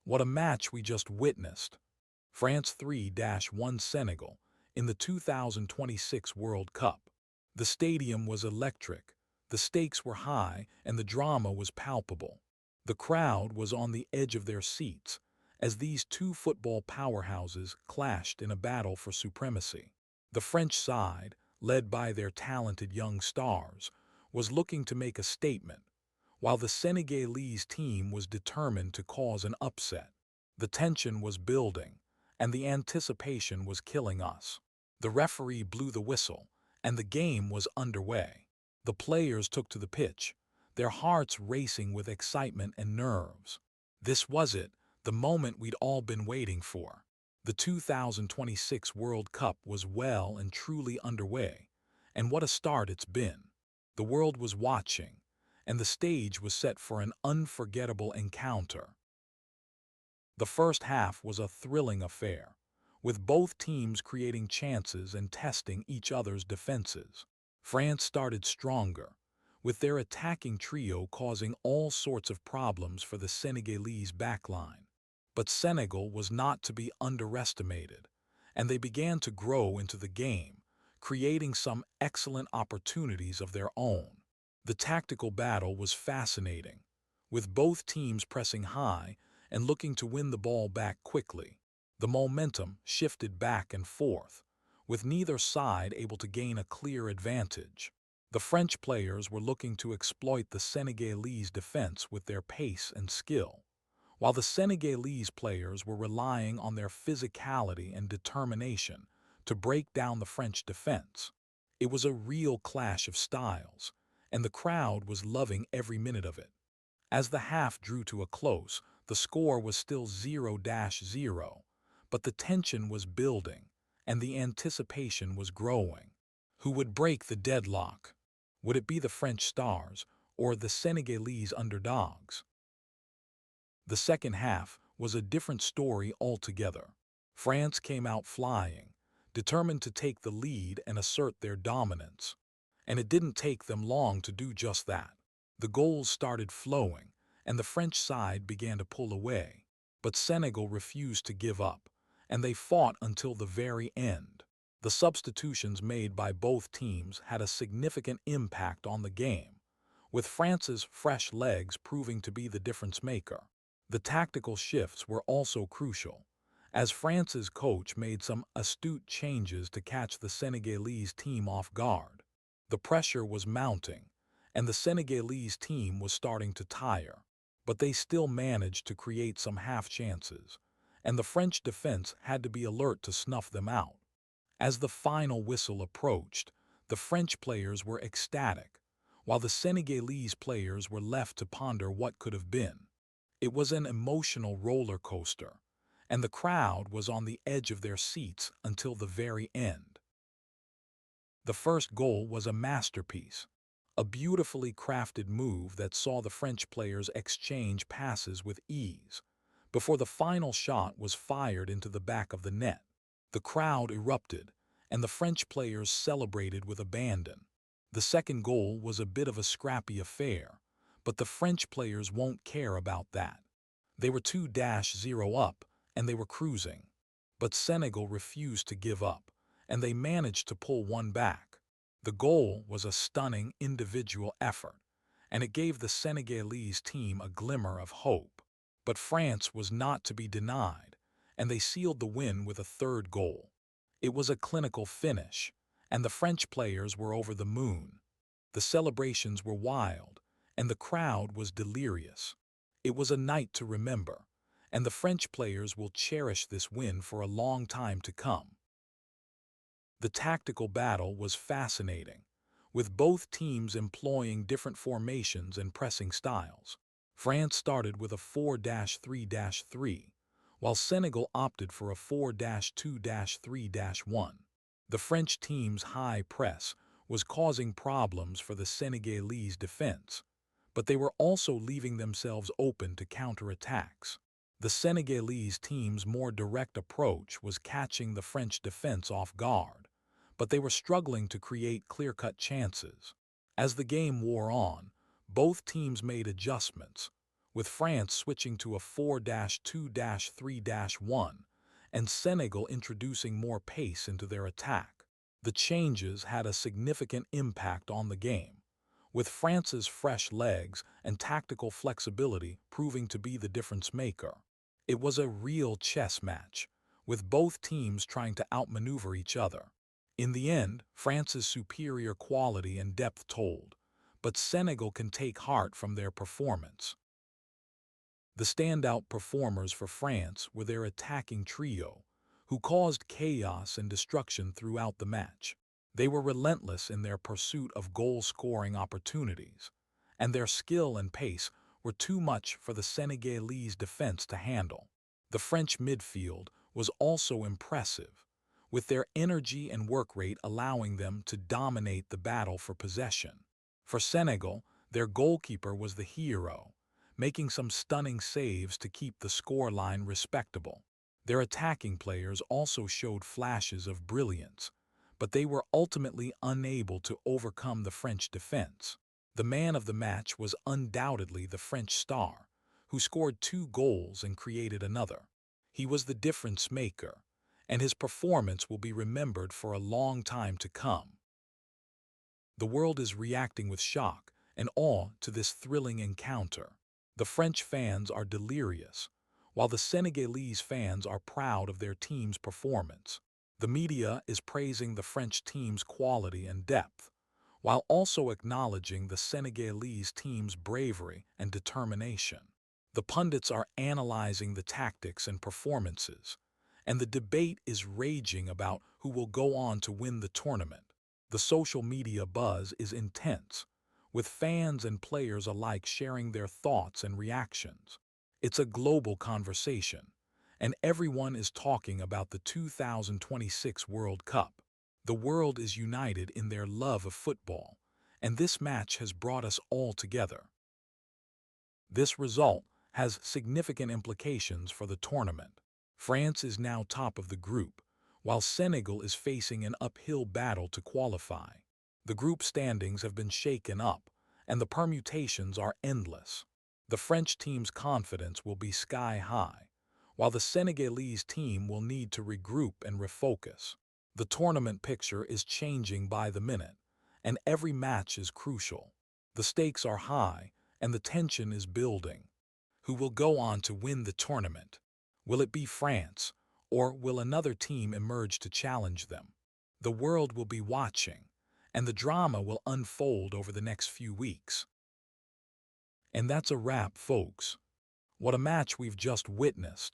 What a match we just witnessed. France 3-1 Senegal in the 2026 World Cup. The stadium was electric, the stakes were high, and the drama was palpable. The crowd was on the edge of their seats as these two football powerhouses clashed in a battle for supremacy. The French side, led by their talented young stars, was looking to make a statement, while the Senegalese team was determined to cause an upset. The tension was building, and the anticipation was killing us. The referee blew the whistle, and the game was underway. The players took to the pitch, their hearts racing with excitement and nerves. This was it, the moment we'd all been waiting for. The 2026 World Cup was well and truly underway, and what a start it's been. The world was watching, and the stage was set for an unforgettable encounter. The first half was a thrilling affair, with both teams creating chances and testing each other's defenses. France started stronger, with their attacking trio causing all sorts of problems for the Senegalese backline. But Senegal was not to be underestimated, and they began to grow into the game, creating some excellent opportunities of their own. The tactical battle was fascinating, with both teams pressing high and looking to win the ball back quickly. The momentum shifted back and forth, with neither side able to gain a clear advantage. The French players were looking to exploit the Senegalese defense with their pace and skill, while the Senegalese players were relying on their physicality and determination to break down the French defense. It was a real clash of styles, and the crowd was loving every minute of it. As the half drew to a close, the score was still 0-0, but the tension was building, and the anticipation was growing. Who would break the deadlock? Would it be the French stars or the Senegalese underdogs? The second half was a different story altogether. France came out flying, determined to take the lead and assert their dominance. And it didn't take them long to do just that. The goals started flowing, and the French side began to pull away. But Senegal refused to give up, and they fought until the very end. The substitutions made by both teams had a significant impact on the game, with France's fresh legs proving to be the difference maker. The tactical shifts were also crucial, as France's coach made some astute changes to catch the Senegalese team off guard. The pressure was mounting, and the Senegalese team was starting to tire, but they still managed to create some half chances, and the French defense had to be alert to snuff them out. As the final whistle approached, the French players were ecstatic, while the Senegalese players were left to ponder what could have been. It was an emotional roller coaster, and the crowd was on the edge of their seats until the very end. The first goal was a masterpiece, a beautifully crafted move that saw the French players exchange passes with ease before the final shot was fired into the back of the net. The crowd erupted, and the French players celebrated with abandon. The second goal was a bit of a scrappy affair, but the French players won't care about that. They were 2-0 up, and they were cruising. But Senegal refused to give up, and they managed to pull one back. The goal was a stunning individual effort, and it gave the Senegalese team a glimmer of hope. But France was not to be denied, and they sealed the win with a third goal. It was a clinical finish, and the French players were over the moon. The celebrations were wild, and the crowd was delirious. It was a night to remember, and the French players will cherish this win for a long time to come. The tactical battle was fascinating, with both teams employing different formations and pressing styles. France started with a 4-3-3, while Senegal opted for a 4-2-3-1. The French team's high press was causing problems for the Senegalese defense, but they were also leaving themselves open to counterattacks. The Senegalese team's more direct approach was catching the French defense off guard, but they were struggling to create clear-cut chances. As the game wore on, both teams made adjustments, with France switching to a 4-2-3-1 and Senegal introducing more pace into their attack. The changes had a significant impact on the game, with France's fresh legs and tactical flexibility proving to be the difference maker. It was a real chess match, with both teams trying to outmaneuver each other. In the end, France's superior quality and depth told, but Senegal can take heart from their performance. The standout performers for France were their attacking trio, who caused chaos and destruction throughout the match. They were relentless in their pursuit of goal-scoring opportunities, and their skill and pace were too much for the Senegalese defense to handle. The French midfield was also impressive, with their energy and work rate allowing them to dominate the battle for possession. For Senegal, their goalkeeper was the hero, making some stunning saves to keep the scoreline respectable. Their attacking players also showed flashes of brilliance, but they were ultimately unable to overcome the French defense. The man of the match was undoubtedly the French star, who scored 2 goals and created another. He was the difference maker, and his performance will be remembered for a long time to come. The world is reacting with shock and awe to this thrilling encounter. The French fans are delirious, while the Senegalese fans are proud of their team's performance. The media is praising the French team's quality and depth, while also acknowledging the Senegalese team's bravery and determination. The pundits are analyzing the tactics and performances, and the debate is raging about who will go on to win the tournament. The social media buzz is intense, with fans and players alike sharing their thoughts and reactions. It's a global conversation, and everyone is talking about the 2026 World Cup. The world is united in their love of football, and this match has brought us all together. This result has significant implications for the tournament. France is now top of the group, while Senegal is facing an uphill battle to qualify. The group standings have been shaken up, and the permutations are endless. The French team's confidence will be sky high, while the Senegalese team will need to regroup and refocus. The tournament picture is changing by the minute, and every match is crucial. The stakes are high, and the tension is building. Who will go on to win the tournament? Will it be France, or will another team emerge to challenge them? The world will be watching, and the drama will unfold over the next few weeks. And that's a wrap, folks. What a match we've just witnessed.